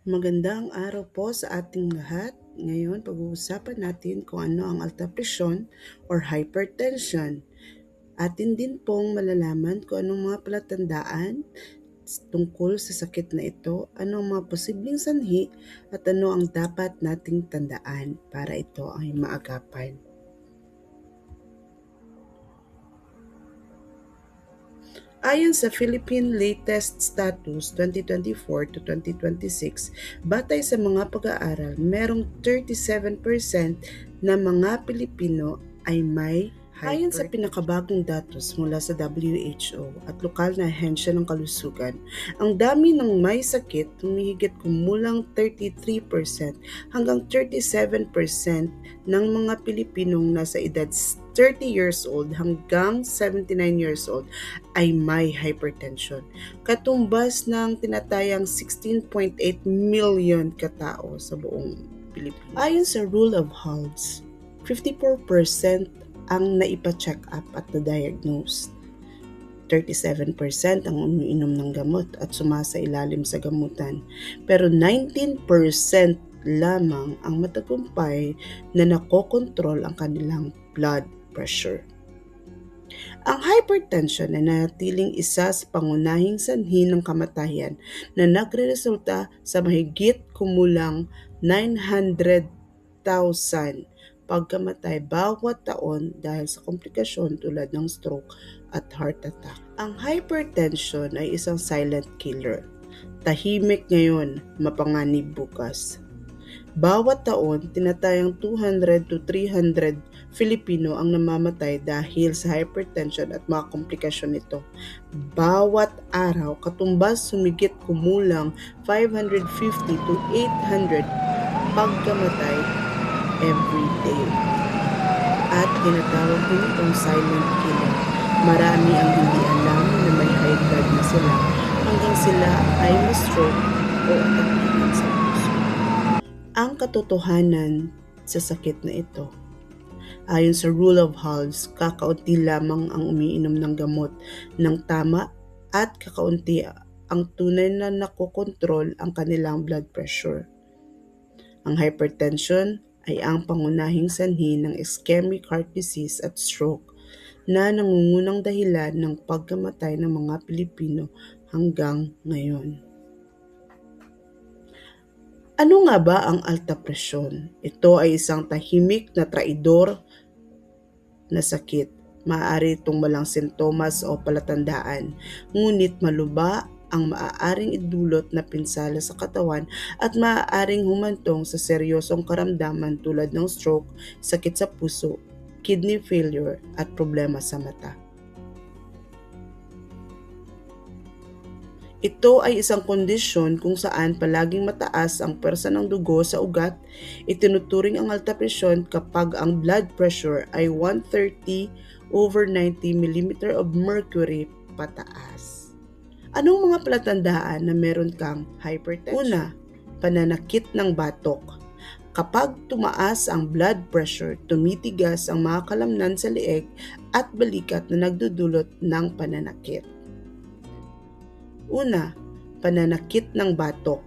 Magandang araw po sa ating lahat. Ngayon, pag-uusapan natin kung ano ang alta presyon or hypertension. Atin din pong malalaman kung anong mga palatandaan tungkol sa sakit na ito, ano ang mga posibleng sanhi at ano ang dapat nating tandaan para ito ay maagapan. Ayon sa Philippine Latest Status 2024 to 2026, batay sa mga pag-aaral, merong 37% na mga Pilipino ay may ayon sa pinakabagong datos mula sa WHO at lokal na ahensya ng kalusugan, ang dami ng may sakit humihigit kumulang 33% hanggang 37% ng mga Pilipinong nasa edad 30 years old hanggang 79 years old ay may hypertension. Katumbas ng tinatayang 16.8 million katao sa buong Pilipinas. Ayon sa Rule of Halls, 54% ang naipa-check up at na-diagnose. 37% ang umiinom ng gamot at sumasailalim sa gamutan. Pero 19% lamang ang matagumpay na nakokontrol ang kanilang blood pressure. Ang hypertension ay nanatiling isa sa pangunahing sanhi ng kamatayan na nagreresulta sa mahigit kumulang 900,000 pagkamatay bawat taon dahil sa komplikasyon tulad ng stroke at heart attack. Ang hypertension ay isang silent killer. Tahimik ngayon, mapanganib bukas. Bawat taon, tinatayang 200 to 300 Filipino ang namamatay dahil sa hypertension at mga komplikasyon nito. Bawat araw, katumbas sumigit kumulang 550 to 800 pagkamatay every day. At tinatawag din itong silent killer. Marami ang hindi alam na may high blood na sila hanggang sila ay ma-stroke o atakihin sa puso. Ang katotohanan sa sakit na ito, ayon sa Rule of Halls, kakaunti lamang ang umiinom ng gamot ng tama at kakaunti ang tunay na nakokontrol ang kanilang blood pressure. Ang hypertension ay ang pangunahing sanhi ng ischemic heart disease at stroke na nangungunang dahilan ng pagkamatay ng mga Pilipino hanggang ngayon. Ano nga ba ang alta presyon? Ito ay isang tahimik na traidor na sakit. Maaari itong walang sintomas o palatandaan, ngunit maluba ang maaaring idulot na pinsala sa katawan at maaaring humantong sa seryosong karamdaman tulad ng stroke, sakit sa puso, kidney failure at problema sa mata. Ito ay isang kondisyon kung saan palaging mataas ang pwersa ng dugo sa ugat. Itinuturing ang alta presyon kapag ang blood pressure ay 130/90 mm of mercury pataas. Anong mga palatandaan na meron kang hypertension? Una, pananakit ng batok. Kapag tumaas ang blood pressure, tumitigas ang mga kalamnan sa leeg at balikat na nagdudulot ng pananakit. Una, pananakit ng batok.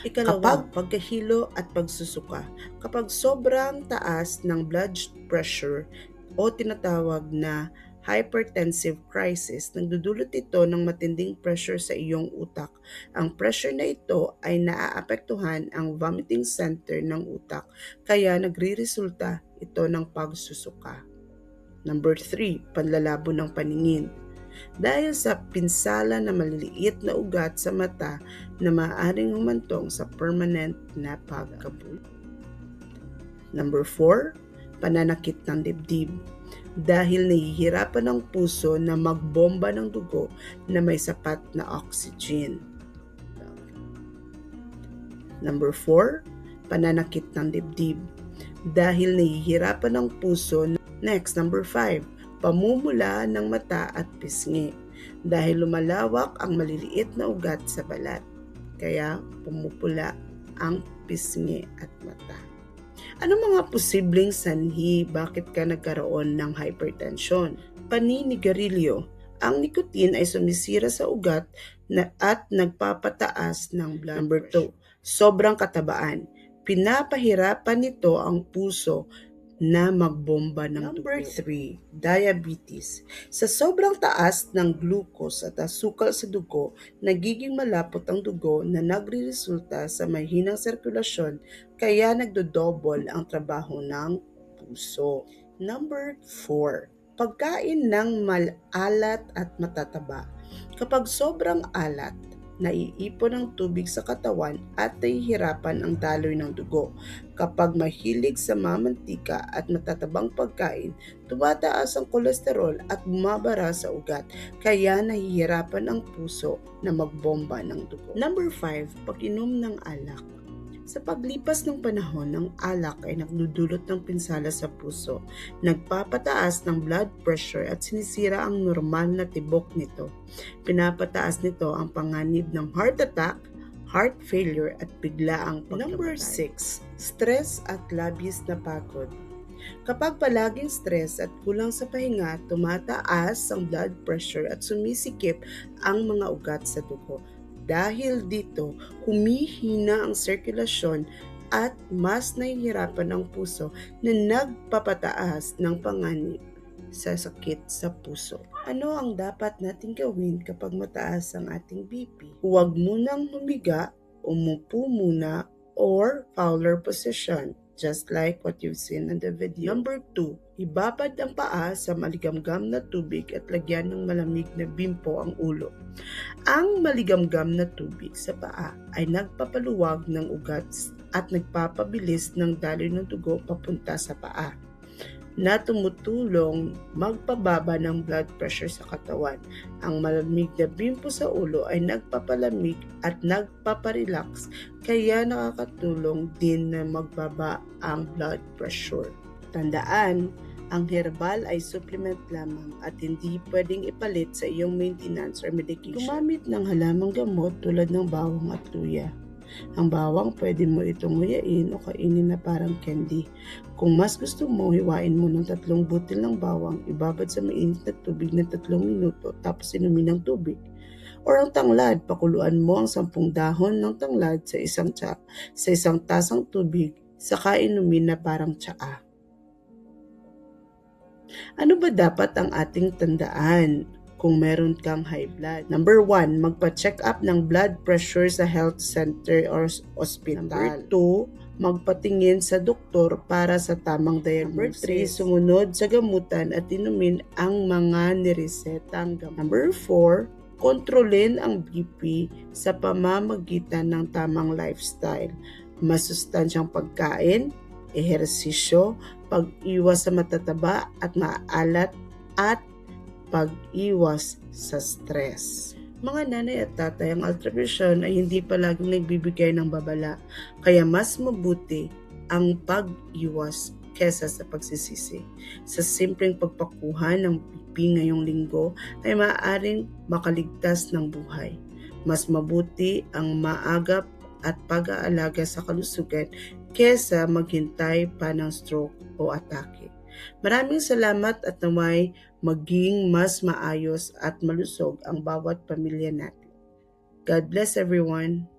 Ikalawa, pagkahilo at pagsusuka. Kapag sobrang taas ng blood pressure o tinatawag na hypertensive crisis, nagdudulot ito ng matinding pressure sa iyong utak. Ang pressure na ito ay naaapektuhan ang vomiting center ng utak, kaya nagre-resulta ito ng pagsusuka. Number 3, panlalabo ng paningin. Dahil sa pinsala na maliliit na ugat sa mata na maaaring humantong sa permanent na pagkabul. Number 4, pananakit ng dibdib. Dahil nahihirapan ang puso na magbomba ng dugo na may sapat na oxygen. Number 4, pananakit ng dibdib. Dahil nahihirapan ang puso. Next, number 5, pamumula ng mata at pisngi. Dahil lumalawak ang maliliit na ugat sa balat, kaya pumupula ang pisngi at mata. Ano mga posibleng sanhi bakit ka nagkaroon ng hypertension? Paninigarilyo. Ang nicotine ay sumisira sa ugat at nagpapataas ng blood. Number 2, Sobrang katabaan. Pinapahirapan nito ang puso na magbomba ng dugo. Number 3, diabetes. Sa sobrang taas ng glucose at asukal sa dugo, nagiging malapot ang dugo na nagreresulta sa mahinang sirkulasyon kaya nagdodouble ang trabaho ng puso. Number 4, pagkain ng malalat at matataba. Kapag sobrang alat, naiipon ang tubig sa katawan at nahihirapan ang daloy ng dugo. Kapag mahilig sa mamantika at matatabang pagkain, tumataas ang kolesterol at bumabara sa ugat, kaya nahihirapan ang puso na magbomba ng dugo. Number 5, pag-inom ng alak. Sa paglipas ng panahon, ang alak ay nagdudulot ng pinsala sa puso, nagpapataas ng blood pressure at sinisira ang normal na tibok nito. Pinapataas nito ang panganib ng heart attack, heart failure at biglaang pagkamatay. Number 6, stress at labis na pagod. Kapag palaging stress at kulang sa pahinga, tumataas ang blood pressure at sumisikip ang mga ugat sa dugo. Dahil dito, humihina ang sirkulasyon at mas nahihirapan ang puso na nagpapataas ng panganib sa sakit sa puso. Ano ang dapat nating gawin kapag mataas ang ating BP? Huwag munang humiga, umupo muna, or Fowler position, just like what you've seen in the video. Number 2, ibabad ang paa sa maligamgam na tubig at lagyan ng malamig na bimpo ang ulo. Ang maligamgam na tubig sa paa ay nagpapaluwag ng ugat at nagpapabilis ng daloy ng dugo papunta sa paa, na tumutulong magpababa ng blood pressure sa katawan. Ang malamig na bimpo sa ulo ay nagpapalamig at nagpaparelax, kaya nakakatulong din na magbaba ang blood pressure. Tandaan, ang herbal ay supplement lamang at hindi pwedeng ipalit sa iyong maintenance or medication. Gumamit ng halamang gamot tulad ng bawang at luya. Ang bawang pwede mo itong nguyain o kainin na parang candy. Kung mas gusto mo, hiwain mo ng 3 butil ng bawang, ibabad sa mainit na tubig ng 3 minuto tapos inumin ng tubig. Or ang tanglad, pakuluan mo ang 10 dahon ng tanglad sa isang tasang tubig, saka inumin na parang tsaa. Ano ba dapat ang ating tandaan kung meron kang high blood? Number 1, magpa-check up ng blood pressure sa health center or hospital. Number 2, magpatingin sa doktor para sa tamang diagnosis. Number 3, sumunod sa gamutan at inumin ang mga niresetang gamot. Number 4, kontrolin ang BP sa pamamagitan ng tamang lifestyle. Masustansyang pagkain, ehersisyo, pag-iwas sa matataba at maalat, at pag-iwas sa stress. Mga nanay at tatay, ang ultravision ay hindi palaging nagbibigay ng babala, kaya mas mabuti ang pag-iwas kesa sa pagsisisi. Sa simpleng pagpakuha ng BP ngayong linggo ay maaaring makaligtas ng buhay. Mas mabuti ang maagap at pag-aalaga sa kalusugan kesa maghintay pa ng stroke o atake. Maraming salamat at naway maging mas maayos at malusog ang bawat pamilya natin. God bless everyone.